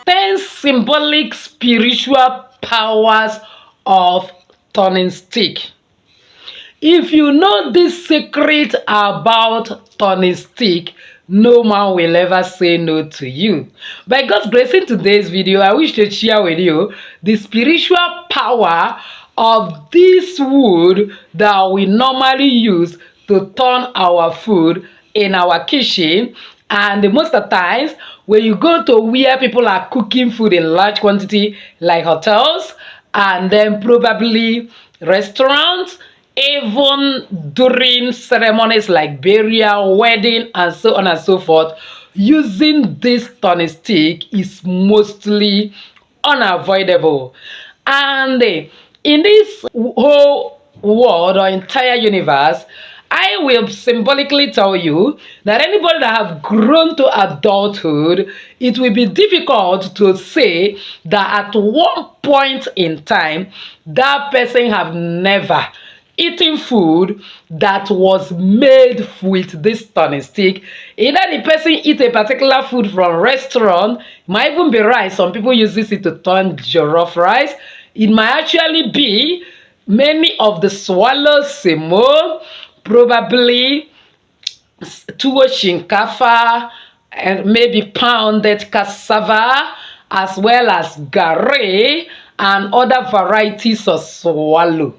10 symbolic spiritual powers of turning stick. If you know this secret about turning stick, no man will ever say no to you. By God's grace, in today's video, I wish to share with you the spiritual power of this wood that we normally use to turn our food in our kitchen. And most of the times, when you go to where people are cooking food in large quantity, like hotels, and then probably restaurants, even during ceremonies like burial, wedding, and so on and so forth, using this turning stick is mostly unavoidable. And in this whole world or entire universe, I will symbolically tell you that anybody that have grown to adulthood, it will be difficult to say that at one point in time, that person have never eating food that was made with this turning stick. Either the person eat a particular food from restaurant, it might even be rice. Some people use this to turn jollof rice. It might actually be many of the swallow semo, probably tuwo shinkafa, and maybe pounded cassava, as well as garri and other varieties of swallow.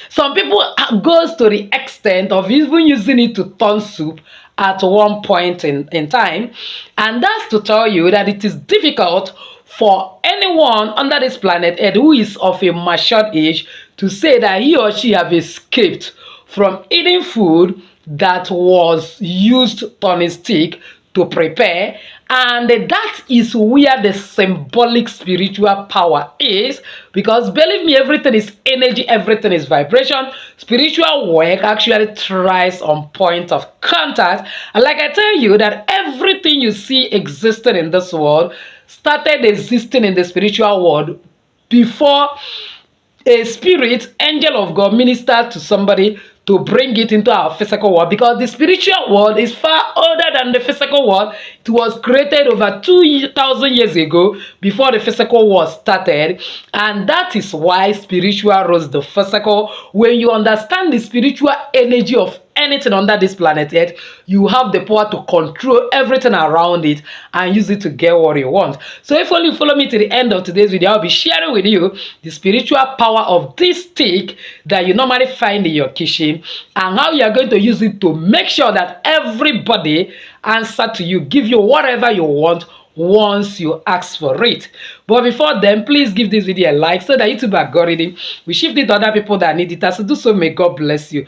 Some people goes to the extent of even using it to turn soup at one point in time. And that's to tell you that it is difficult for anyone under this planet Earth who is of a matured age to say that he or she have escaped from eating food that was used turning stick to prepare. And that is where the symbolic spiritual power is, because believe me, everything is energy, everything is vibration. Spiritual work actually thrives on point of contact. And like I tell you, that everything you see existing in this world started existing in the spiritual world before a spirit, angel of God, ministered to somebody to bring it into our physical world, because the spiritual world is far older than the physical world. It was created over 2,000 years ago before the physical world started, and that is why spiritual rose the physical. When you understand the spiritual energy of anything under this planet Earth, you have the power to control everything around it and use it to get what you want. So if only you follow me to the end of today's video, I'll be sharing with you the spiritual power of this stick that you normally find in your kitchen, and how you are going to use it to make sure that everybody answer to you, give you whatever you want once you ask for it. But before then, please give this video a like so that YouTube algorithm will shift it to other people that need it. As to do so, may God bless you.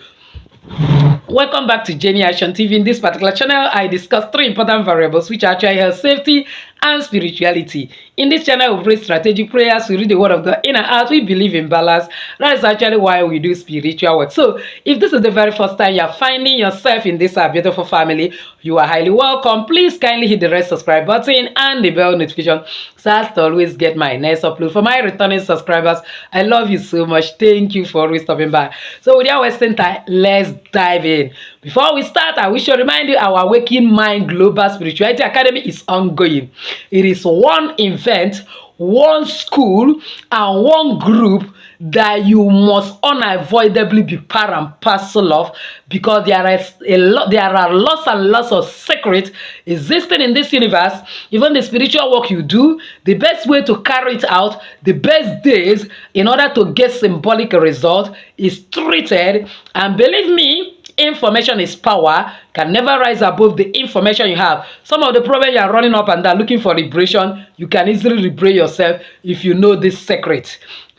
Welcome back to Jenny Action TV. In this particular channel, I discuss 3 important variables which are actually health, safety, and spirituality. In this channel, we pray strategic prayers, we read the word of God in and out, we believe in balance. That is actually why we do spiritual work. So, if this is the very first time you are finding yourself in this beautiful family, you are highly welcome. Please kindly hit the red subscribe button and the bell notification so as to always get my next upload. For my returning subscribers, I love you so much. Thank you for always stopping by. So, without wasting time, let's dive in. Before we start, I wish to remind you our Awakening Mind Global Spirituality Academy is ongoing. It is one event, one school, and one group that you must unavoidably be part and parcel of, because there are lots and lots of secrets existing in this universe. Even the spiritual work you do, the best way to carry it out, the best days in order to get symbolic result is treated. And believe me, information is power, can never rise above the information you have. Some of the problems you are running up and down looking for liberation, you can easily liberate yourself if you know this secret.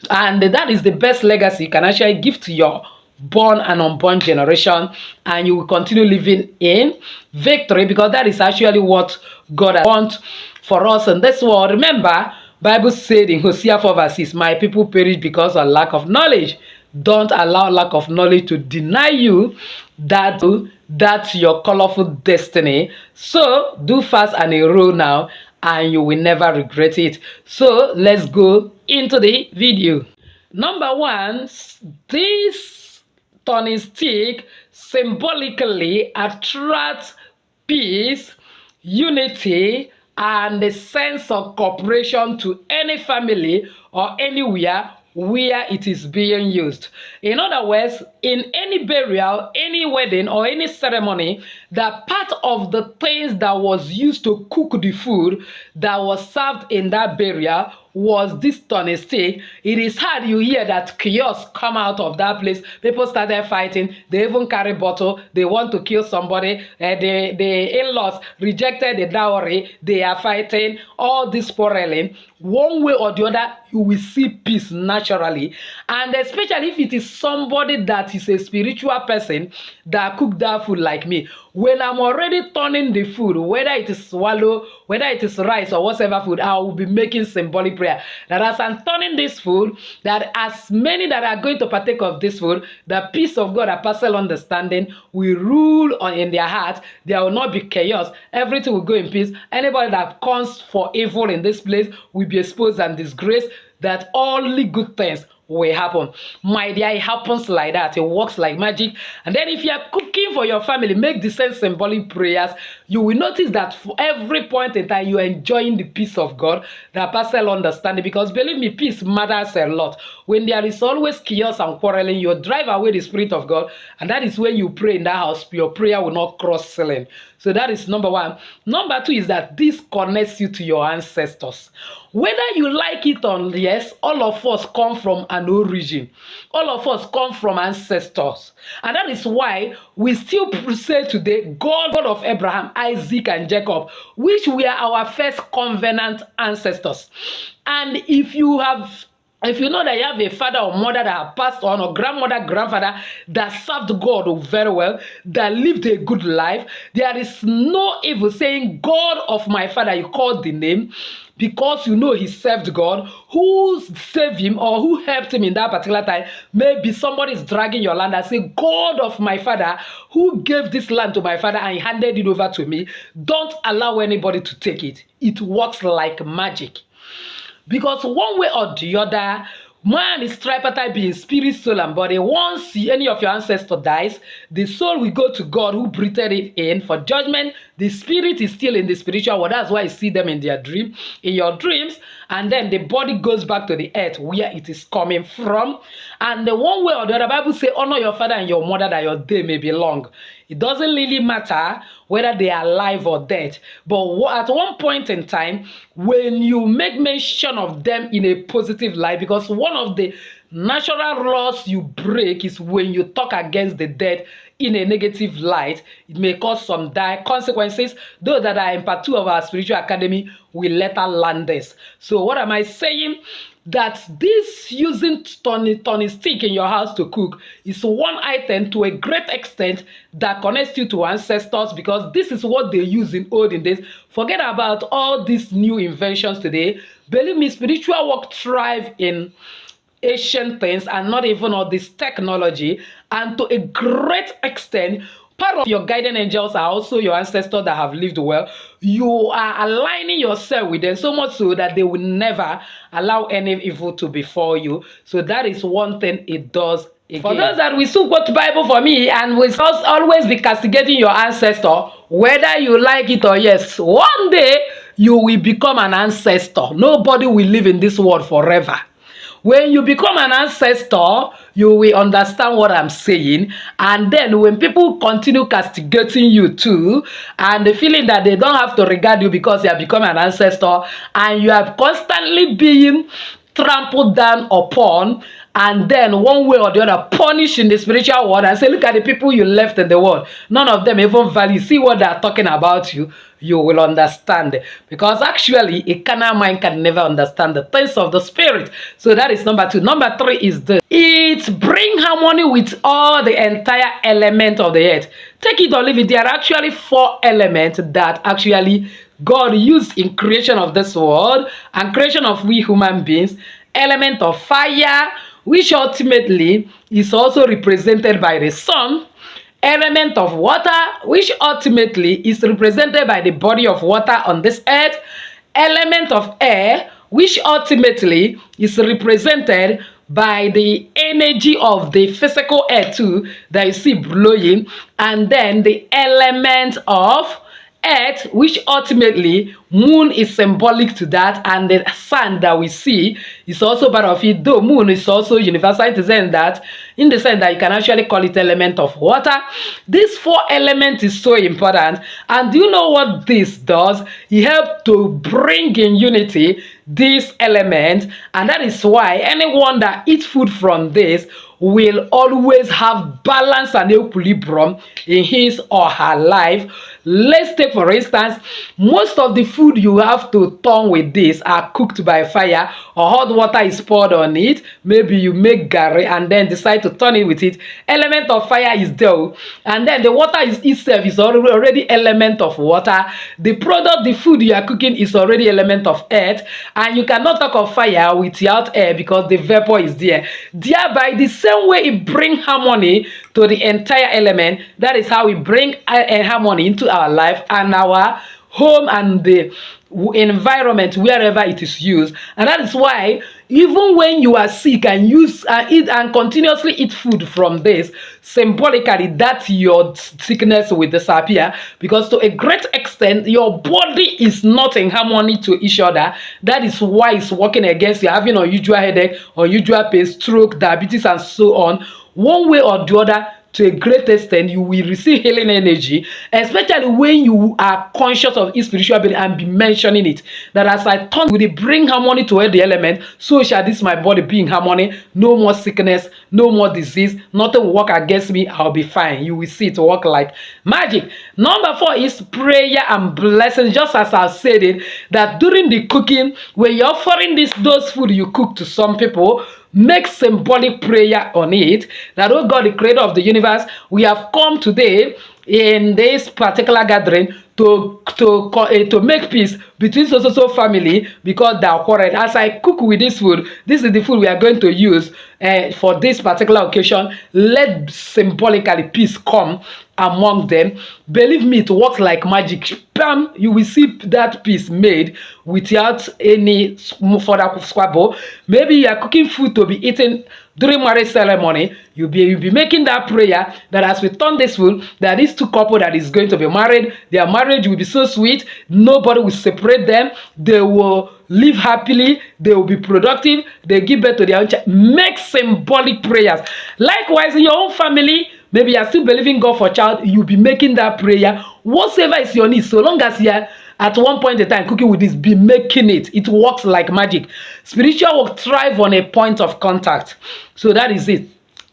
And that is the best legacy you can actually give to your born and unborn generation, and you will continue living in victory, because that is actually what God wants for us in this world. Remember, Bible said in Hosea 4 verse 6, my people perish because of lack of knowledge. Don't allow lack of knowledge to deny you that's your colorful destiny. So do fast and enroll now, and you will never regret it. So let's go into the video. Number 1, this turning stick symbolically attracts peace, unity, and a sense of cooperation to any family or anywhere where it is being used. In other words, in any burial, any wedding, or any ceremony, that part of the things that was used to cook the food that was served in that burial was this turning stick. It is hard you hear that chaos come out of that place. People started fighting. They even carry bottle. They want to kill somebody. The in-laws rejected the dowry. They are fighting. All this quarreling. One way or the other, you will see peace naturally. And especially if it is somebody that is a spiritual person that cook that food like me. When I'm already turning the food, whether it is swallow, whether it is rice or whatever food, I will be making symbolic prayer. That as I'm turning this food, that as many that are going to partake of this food, the peace of God, a personal understanding, will rule in their heart. There will not be chaos. Everything will go in peace. Anybody that comes for evil in this place will be exposed and disgraced. That only good things will happen. My dear, it happens like that. It works like magic. And then if you are cooking for your family, make the same symbolic prayers. You will notice that for every point in time, you are enjoying the peace of God, the personal understanding. Because believe me, peace matters a lot. When there is always chaos and quarreling, you drive away the Spirit of God. And that is when you pray in that house, your prayer will not cross ceiling. So that is number one. Number two is that this connects you to your ancestors. Whether you like it or yes, all of us come from an origin. All of us come from ancestors. And that is why we still say today, God of Abraham, Isaac, and Jacob, which were our first covenant ancestors. And if you know that you have a father or mother that have passed on, or grandmother, grandfather that served God very well, that lived a good life, there is no evil saying, God of my father, you called the name, because you know he served God, who saved him or who helped him in that particular time. Maybe somebody is dragging your land and say, God of my father, who gave this land to my father and handed it over to me, don't allow anybody to take it. It works like magic. Because one way or the other, man is tripartite being, spirit, soul, and body. Once any of your ancestor dies, the soul will go to God who breathed it in for judgment. The spirit is still in the spiritual world. That's why you see them in their dream, in your dreams. And then the body goes back to the earth where it is coming from. And the one way or the other, the Bible says, honor your father and your mother that your day may be long. It doesn't really matter whether they are alive or dead. But at one point in time, when you make mention of them in a positive light, because one of the natural laws you break is when you talk against the dead in a negative light, it may cause some dire consequences. Those that are in part 2 of our spiritual academy will later learn this. So what am I saying? That this using turning stick in your house to cook is one item to a great extent that connects you to ancestors, because this is what they use in olden days. Forget about all these new inventions today. Believe me, spiritual work thrive in ancient things and not even all this technology. And to a great extent, part of your guardian angels are also your ancestors that have lived well. You are aligning yourself with them so much so that they will never allow any evil to befall you. So that is one thing it does. Again. For those that will still quote Bible for me and will always be castigating your ancestor, whether you like it or yes, one day you will become an ancestor. Nobody will live in this world forever. When you become an ancestor, you will understand what I'm saying. And then when people continue castigating you too, and the feeling that they don't have to regard you because you have become an ancestor, and you are constantly being trampled down upon, and then one way or the other punished in the spiritual world, and say, look at the people you left in the world. None of them even value. See what they are talking about you. You will understand. Because actually, a carnal mind can never understand the things of the spirit. So that is number 2. Number 3 is this. It brings harmony with all the entire element of the earth. Take it or leave it. There are actually 4 elements that actually God used in creation of this world and creation of we human beings. Element of fire, which ultimately is also represented by the sun. Element of water, which ultimately is represented by the body of water on this earth. Element of air, which ultimately is represented by the energy of the physical air too that you see blowing. And then the element of Earth, which ultimately moon is symbolic to that, and the sun that we see is also part of it, though moon is also universal in the sense that you can actually call it element of water. This four element is so important, and do you know what this does? It helps to bring in unity this element, and that is why anyone that eats food from this will always have balance and equilibrium in his or her life. Let's take for instance, most of the food you have to turn with this are cooked by fire, or hot water is poured on it. Maybe you make garri and then decide to turn it with it. Element of fire is there, and then the water is itself is already element of water. The product, the food you are cooking is already element of earth, and you cannot talk of fire without air because the vapor is there. Thereby, the same way it brings harmony to the entire element, that is how we bring harmony into our life and our home and the environment wherever it is used. And that is why even when you are sick and use eat and continuously eat food from this, symbolically that your sickness will disappear, because to a great extent your body is not in harmony to each other. That is why it's working against you, having unusual headache, unusual pain, stroke, diabetes, and so on. One way or the other, to a great extent, you will receive healing energy, especially when you are conscious of its spiritual being and be mentioning it. That as I turn with it, bring harmony to the element, so shall this my body be in harmony. No more sickness, no more disease, nothing will work against me, I'll be fine. You will see it work like magic. Number 4 is prayer and blessing. Just as I've said it, that during the cooking, when you're offering those food you cook to some people, make symbolic prayer on it, that, oh God, the creator of the universe, we have come today in this particular gathering to make peace between so family because they are quarreled. As I cook with this food, this is the food we are going to use for this particular occasion. Let symbolically peace come among them. Believe me, it works like magic. Bam, you will see that peace made without any further squabble. Maybe you are cooking food to be eaten during marriage ceremony. You'll be making that prayer that as we turn this food, that these two couple that is going to be married, their marriage will be so sweet, nobody will separate them, they will live happily, they will be productive, they give birth to their own child. Make symbolic prayers. Likewise, in your own family, maybe you are still believing God for child, you'll be making that prayer. Whatever is your need, so long as you are at one point in time cooking with this, be making it. It works like magic. Spiritual work thrive on a point of contact. So that is it.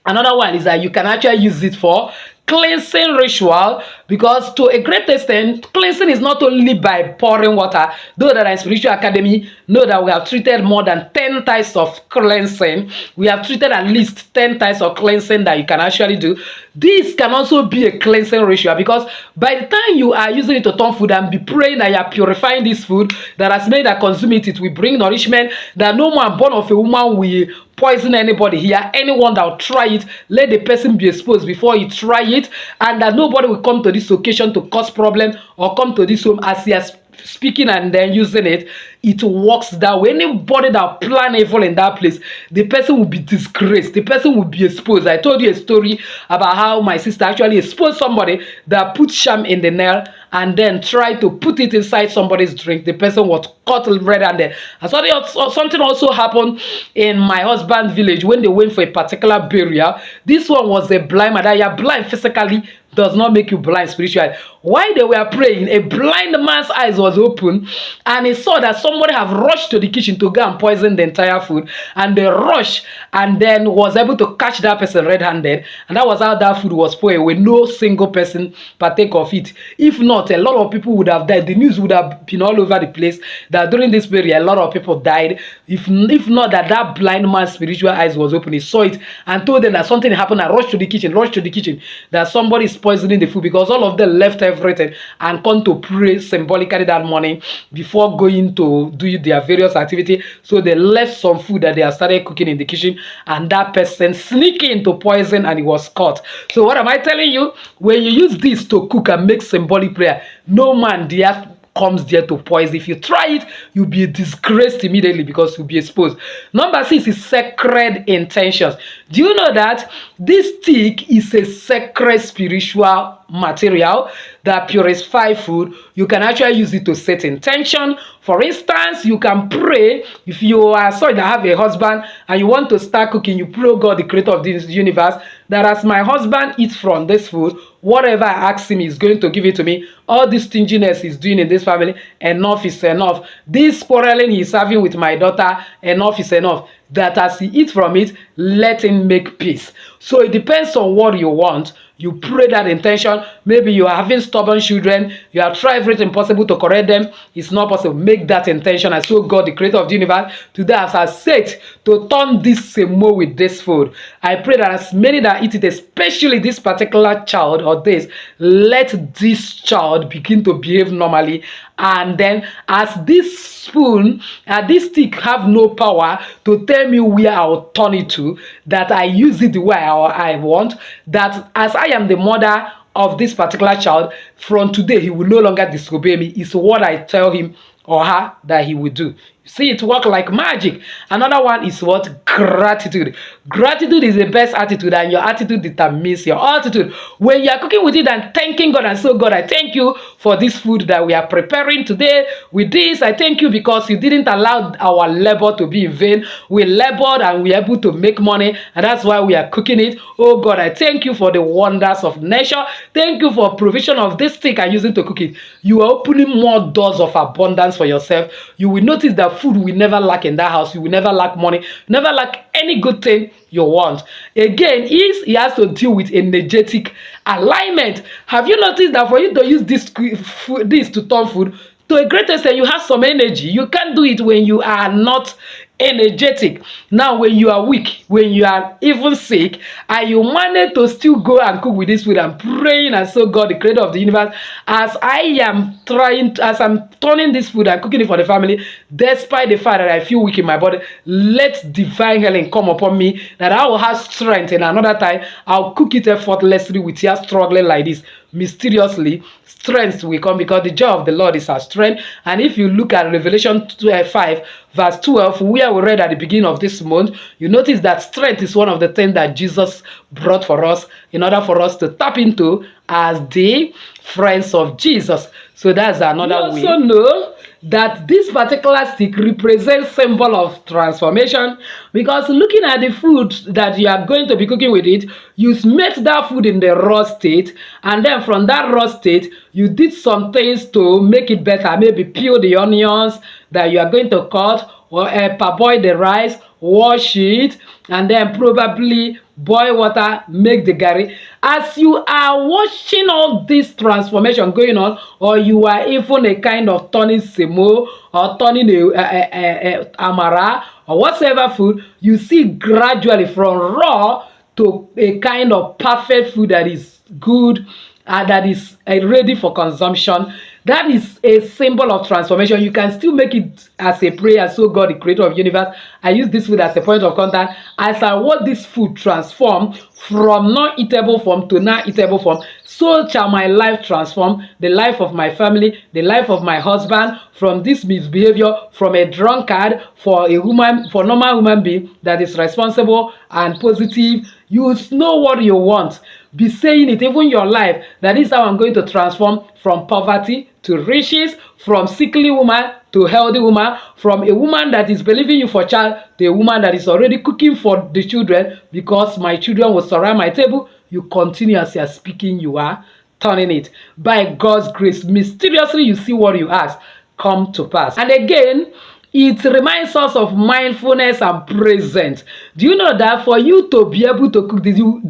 Another one is that you can actually use it for cleansing ritual, because to a great extent, cleansing is not only by pouring water. Though that in spiritual academy, know that we have treated more than 10 types of cleansing. We have treated at least 10 types of cleansing that you can actually do. This can also be a cleansing ritual, because by the time you are using it to turn food and be praying that you are purifying this food, that as many that consume it, it will bring nourishment, that no man born of a woman will poison anybody here. Anyone that will try it, let the person be exposed before you try it, and that nobody will come to this occasion to cause problem or come to this home as he has speaking and then using it. It works that way. Anybody that plan evil in that place, the person will be disgraced, the person will be exposed. I told you a story about how my sister actually exposed somebody that put sham in the nail and then tried to put it inside somebody's drink. The person was caught red-handed. And something also happened in my husband's village when they went for a particular burial. This one was a blind man. That you are blind physically does not make you blind spiritually. While they were praying, a blind man's eyes was open, and he saw that somebody have rushed to the kitchen to go and poison the entire food, and they rushed and then was able to catch that person red-handed, and that was how that food was spoiled, with no single person partake of it. If not, a lot of people would have died. The news would have been all over the place that during this period a lot of people died. If not that blind man's spiritual eyes was open, he saw it and told them that something happened, and rushed to the kitchen, that somebody is poisoning the food, because all of them left everything and come to pray symbolically that morning before going to do their various activity. So they left some food that they have started cooking in the kitchen, and that person sneaked into poison and he was caught. So what am I telling you? When you use this to cook and make symbolic prayer, no man dare comes there to poison. If you try it, you'll be disgraced immediately because you'll be exposed. Number 6 is sacred intentions. Do you know that This stick is a sacred spiritual material that purifies food. You can actually use it to set intention. For instance, you can pray if you are sorry that have a husband and you want to start cooking. You pray, God, the creator of this universe, that as my husband eats from this food, whatever I ask him, he's going to give it to me. All this stinginess he's doing in this family, enough is enough. This quarreling he's having with my daughter, enough is enough. That as he eats from it, let him make peace. So it depends on what you want. You pray that intention. Maybe you are having stubborn children. You have tried everything possible to correct them. It's not possible. Make that intention. I so God, the creator of the universe, today as I said, to turn this semo with this food. I pray that as many that eat it, especially this particular child or this, let this child begin to behave normally. And then as this spoon, this stick have no power to tell me where I'll turn it to, that I use it the way I want, that as I am the mother of this particular child, from today he will no longer disobey me. It's what I tell him or her that he will do. See, it work like magic. Another one is what? Gratitude. Gratitude is the best attitude, and your attitude determines your altitude. When you are cooking with it and thanking God, and so God, I thank you for this food that we are preparing today. With this, I thank you because you didn't allow our labor to be in vain. We labored and we are able to make money, and that's why we are cooking it. Oh God, I thank you for the wonders of nature. Thank you for provision of this stick and using to cook it. You are opening more doors of abundance for yourself. You will notice that food will never lack in that house. You will never lack money, never lack any good thing you want. Again, he has to deal with energetic alignment. Have you noticed that for you to use this to turn food, to a great extent, you have some energy. You can't do it when you are not energetic. Now, when you are weak, when you are even sick, and you manage to still go and cook with this food and praying, and so God, the creator of the universe, as I'm turning this food and cooking it for the family, despite the fact that I feel weak in my body, let divine healing come upon me, that I will have strength. And another time, I'll cook it effortlessly with you struggling like this. Mysteriously, strength will come, because the joy of the Lord is our strength. And if you look at Revelation 5 verse 12, where we read at the beginning of this month, you notice that strength is one of the things that Jesus brought for us in order for us to tap into as the friends of Jesus. So that's another way. You also know that this particular stick represents symbol of transformation, because looking at the food that you are going to be cooking with it, you met that food in the raw state, and then from that raw state you did some things to make it better. Maybe peel the onions that you are going to cut, or parboil the rice, wash it, and then probably boil water, make the garri. As you are watching all this transformation going on, or you are even a kind of turning semo, or turning a amara, or whatever food, you see gradually from raw to a kind of perfect food that is good, that is ready for consumption. That is a symbol of transformation. You can still make it as a prayer. So God, the creator of the universe, I use this food as a point of contact. As I want this food transform from non-eatable form to now-eatable form, so shall my life transform, the life of my family, the life of my husband, from this misbehavior, from a drunkard, for normal human being that is responsible and positive. You know what you want. Be saying it, even your life, that is how I'm going to transform from poverty to riches, from sickly woman to healthy woman, from a woman that is believing you for child to a woman that is already cooking for the children, because my children will surround my table. You continue as you are speaking, you are turning it. By God's grace, mysteriously you see what you ask come to pass. And again, it reminds us of mindfulness and presence. Do you know that for you to be able to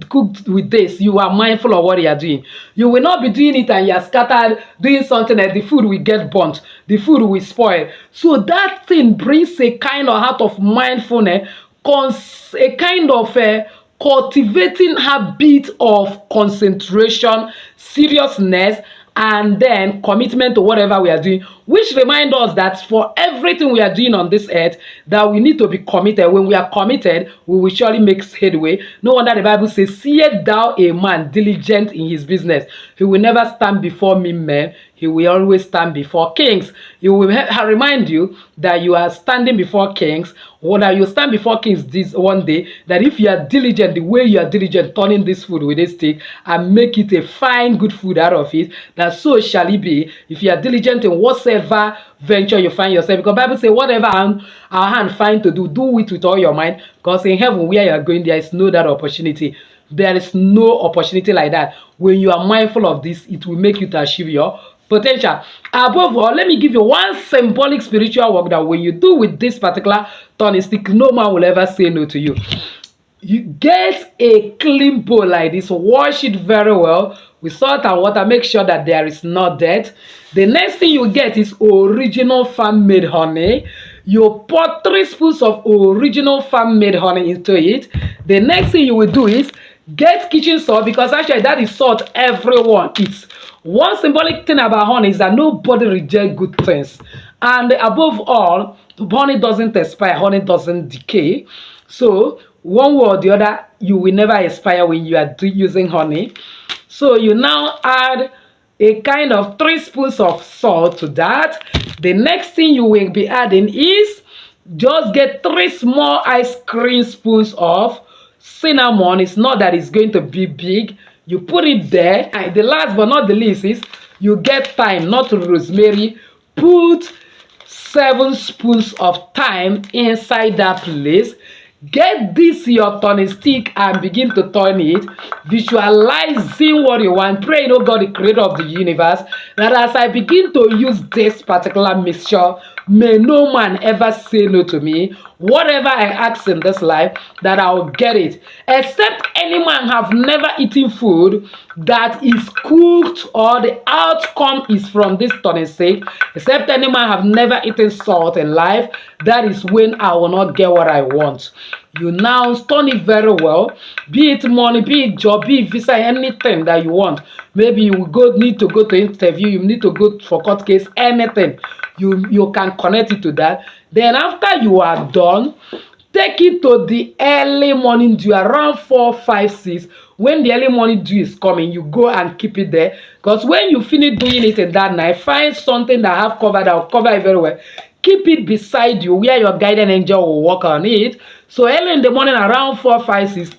cook with this, you are mindful of what you are doing? You will not be doing it and you are scattered doing something and the food will get burnt, the food will spoil. So that thing brings a kind of heart of mindfulness, a kind of cultivating habit of concentration, seriousness, and then commitment to whatever we are doing. which remind us that for everything we are doing on this earth, that we need to be committed. When we are committed, we will surely make headway. No wonder the Bible says, "Seest thou a man diligent in his business? He will never stand before me, men. He will always stand before kings." He will remind you that you are standing before kings, or that you stand before kings this one day, that if you are diligent, the way you are diligent, turning this food with this stick and make it a fine, good food out of it, that so shall it be if you are diligent in whatsoever venture you find yourself. Because the Bible says, whatever our hand find to do, do it with all your mind. Because in heaven, where you are going, there is no that opportunity. There is no opportunity like that. When you are mindful of this, it will make you to achieve your potential. Above all, let me give you one symbolic spiritual work that when you do with this particular turning stick, no man will ever say no to you. You get a clean bowl like this, wash it very well with salt and water, make sure that there is no dirt. The next thing you get is original farm-made honey. You pour 3 spoons of original farm-made honey into it. The next thing you will do is get kitchen salt, because actually that is salt everyone eats. One symbolic thing about honey is that nobody rejects good things. And above all, honey doesn't expire, honey doesn't decay. So one way or the other, you will never expire when you are using honey. So you now add a kind of 3 spoons of salt to that. The next thing you will be adding is just get 3 small ice cream spoons of cinnamon. It's not that it's going to be big. You put it there. And the last but not the least is you get thyme, not rosemary. Put 7 spoons of thyme inside that place. Get this your turning stick and begin to turn it, visualizing what you want, praying, oh God, the creator of the universe, that as I begin to use this particular mixture, may no man ever say no to me. Whatever I ask in this life, that I will get it. Except any man have never eaten food that is cooked or the outcome is from this turning stick. Except any man have never eaten salt in life, that is when I will not get what I want. You now turn it very well, be it money, be it job, be it visa, anything that you want. Maybe you need to go to interview, you need to go for court case, anything. You can connect it to that. Then after you are done, take it to the early morning dew around 4, 5, 6. When the early morning dew is coming, you go and keep it there. Because when you finish doing it in that night, find something that have covered, that will cover it very well. Keep it beside you where your guardian angel will work on it. So early in the morning around 4, 5, 6,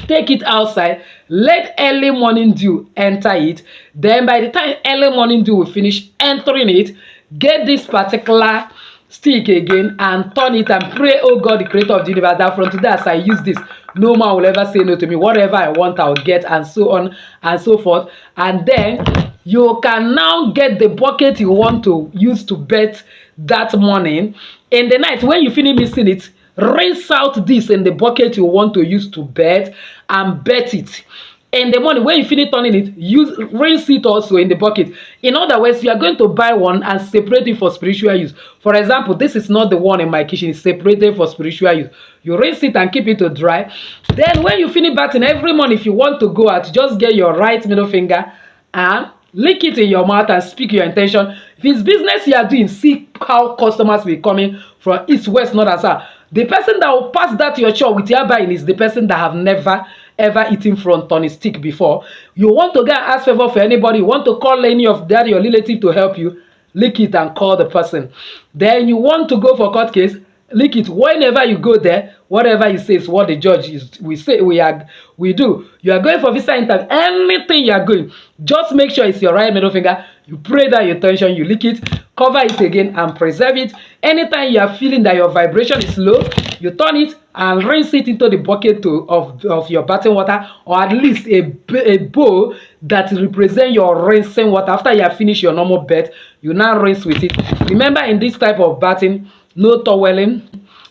take it outside, let early morning dew enter it. Then by the time early morning dew will finish entering it, get this particular stick again and turn it and pray, oh God, the creator of the universe, that from today as I use this, no man will ever say no to me. Whatever I want, I'll get, and so on and so forth. And then you can now get the bucket you want to use to bet that morning. In the night, when you finish mixing it, rinse out this in the bucket you want to use to bet and bet it. In the morning, when you finish turning it, rinse it also in the bucket. In other words, you are going to buy one and separate it for spiritual use. For example, this is not the one in my kitchen, it's separated for spiritual use. You rinse it and keep it to dry. Then when you finish bathing every morning, if you want to go out, just get your right middle finger and lick it in your mouth and speak your intention. If it's business you are doing, see how customers will be coming from east, west, north, and south. The person that will pass that to your shop with your buying is the person that have never ever eaten from turning stick before. You want to go and ask favor for anybody, you want to call any of that your relative to help you, lick it and call the person. Then you want to go for court case, lick it. Whenever you go there, whatever you say is what the judge is we do. You are going for visa interview, anything you are going, just make sure it's your right middle finger. You pray that your tension, you lick it, cover it again and preserve it. Anytime you are feeling that your vibration is low, you turn it and rinse it into the bucket of your bathing water, or at least a bowl that represents your rinsing water. After you have finished your normal bath, you now rinse with it. Remember, in this type of bathing, no toweling,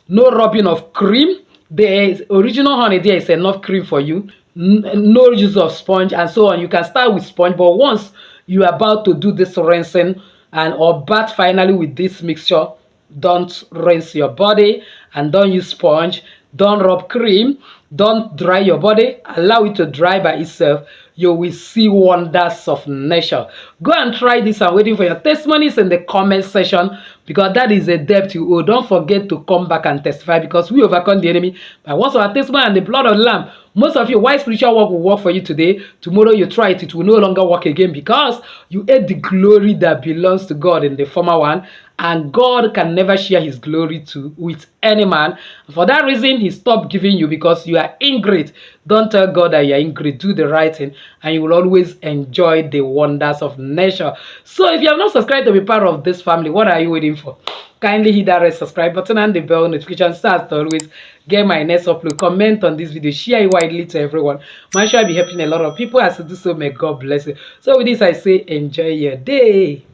no rubbing of cream. There is original honey, there is enough cream for you. No use of sponge and so on. You can start with sponge, but once you are about to do this rinsing or bath finally with this mixture, don't rinse your body and don't use sponge. Don't rub cream. Don't dry your body. Allow it to dry by itself. You will see wonders of nature. Go and try this. I'm waiting for your testimonies in the comment section, because that is a debt you owe. Don't forget to come back and testify, because we overcome the enemy by words of our testimony and the blood of the Lamb. Most of you, why spiritual work will work for you today, tomorrow you try it, it will no longer work again, because you ate the glory that belongs to God in the former one, and God can never share his glory with any man. For that reason, he stopped giving you, because you are ingrate. Don't tell God that you are ingrate. Do the right thing, and you will always enjoy the wonders of nature. So if you have not subscribed to be part of this family, what are you waiting for? Kindly hit that red subscribe button and the bell notification so as to always get my next upload. Comment on this video, share it widely to everyone. I'm sure I'll be helping a lot of people. As to do so, may God bless you. So with this, I say enjoy your day.